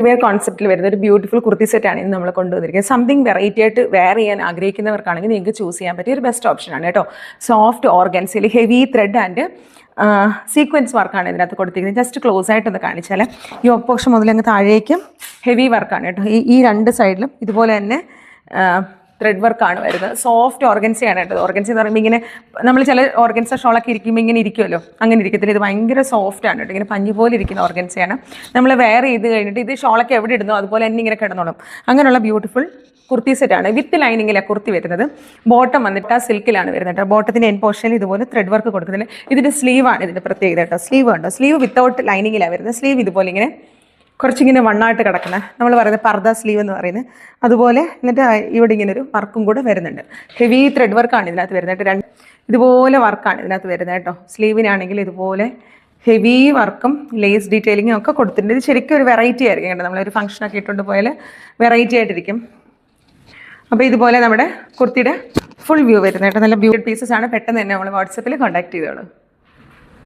Wear കോൺസെപ്റ്റിൽ വരുന്ന ഒരു beautiful kurti സെറ്റാണ് ഇന്ന് നമ്മൾ കൊണ്ടുവന്നിരിക്കുന്നത്. സംതിങ് വെറൈറ്റി ആയിട്ട് വെയർ ചെയ്യാൻ ആഗ്രഹിക്കുന്നവർക്കാണെങ്കിൽ നിങ്ങൾക്ക് ചൂസ് ചെയ്യാൻ പറ്റിയ ഒരു ബെസ്റ്റ് ഓപ്ഷനാണ് കേട്ടോ. സോഫ്റ്റ് ഓർഗൻസിൽ ഹെവി ത്രെഡ് ആൻഡ് സീക്വൻസ് വർക്കാണ് ഇതിനകത്ത് കൊടുത്തിരിക്കുന്നത്. ജസ്റ്റ് ക്ലോസ് ആയിട്ടൊന്ന് കാണിച്ചാൽ ഈ ഓപ്പോഷൻ മുതൽ അങ്ങ് താഴേക്കും ഹെവി വർക്കാണ് കേട്ടോ. ഈ രണ്ട് സൈഡിലും ഇതുപോലെ തന്നെ ത്രെഡ് വർക്കാണ് വരുന്നത്. സോഫ്റ്റ് ഓർഗൻസയാണ് കേട്ടോ. ഓർഗൻസി എന്ന് പറയുമ്പോൾ ഇങ്ങനെ നമ്മൾ ചില ഓർഗൻസ ഷോളൊക്കെ ഇരിക്കുമ്പോൾ ഇങ്ങനെ ഇരിക്കുമല്ലോ, അങ്ങനെ ഇരിക്കത്തില്ല. ഇത് ഭയങ്കര സോഫ്റ്റാണ് കേട്ടോ. ഇങ്ങനെ പഞ്ഞി പോലെ ഇരിക്കുന്ന ഓർഗൻസയാണ്. നമ്മൾ വെയർ ചെയ്ത് കഴിഞ്ഞിട്ട് ഇത് ഷോളൊക്കെ എവിടെ ഇടുന്നോ അതുപോലെ തന്നെ ഇങ്ങനെ കിടന്നോളും. അങ്ങനെയുള്ള ബ്യൂട്ടിഫുൾ കുർത്തി സെറ്റാണ്. വിത്ത് ലൈനിങ്ങിലാണ് കുർത്തി വരുന്നത്. ബോട്ടം വന്നിട്ട് ആ സിൽക്കിലാണ് വരുന്നത് കേട്ടോ. ബോട്ടത്തിൻ്റെ എൻ പോർഷനിൽ ഇതുപോലെ ത്രെഡ് വർക്ക് കൊടുക്കുന്നുണ്ട്. ഇതിൻ്റെ സ്ലീവാണ് ഇതിൻ്റെ പ്രത്യേകത കേട്ടോ. സ്ലീവ് ഉണ്ടോ, സ്ലീവ് വിത്തൗട്ട് ലൈനിങ്ങിലാണ് വരുന്നത്. സ്ലീവ് ഇതുപോലെ ഇങ്ങനെ കുറച്ചിങ്ങനെ വണ്ണായിട്ട് കിടക്കുന്നത്, നമ്മൾ പറയുന്നത് പർദ്ദ സ്ലീവ് എന്ന് പറയുന്നത്. അതുപോലെ എന്നിട്ട് ഇവിടെ ഇങ്ങനെ ഒരു വർക്കും കൂടെ വരുന്നുണ്ട്. ഹെവി ത്രെഡ് വർക്കാണ് ഇതിനകത്ത് വരുന്നത്. ഇതുപോലെ വർക്കാണ് ഇതിനകത്ത് വരുന്നത് കേട്ടോ. സ്ലീവിനാണെങ്കിൽ ഇതുപോലെ ഹെവി വർക്കും ലേസ് ഡീറ്റെയിലിങ്ങും ഒക്കെ കൊടുത്തിട്ടുണ്ട്. ഇത് ശരിക്കും ഒരു വെറൈറ്റി ആയിരിക്കും കേട്ടോ. നമ്മളൊരു ഫംഗ്ഷനൊക്കെ ഇട്ടുകൊണ്ട് പോയാൽ വെറൈറ്റി ആയിട്ടിരിക്കും. അപ്പോൾ ഇതുപോലെ നമ്മുടെ കുർത്തിയുടെ ഫുൾ വ്യൂ വരുന്നത് കേട്ടോ. നല്ല ബ്യൂട്ടി പീസസ് ആണ്. പെട്ടെന്ന് തന്നെ നമ്മൾ വാട്സപ്പിൽ കോൺടാക്ട് ചെയ്തോളൂ.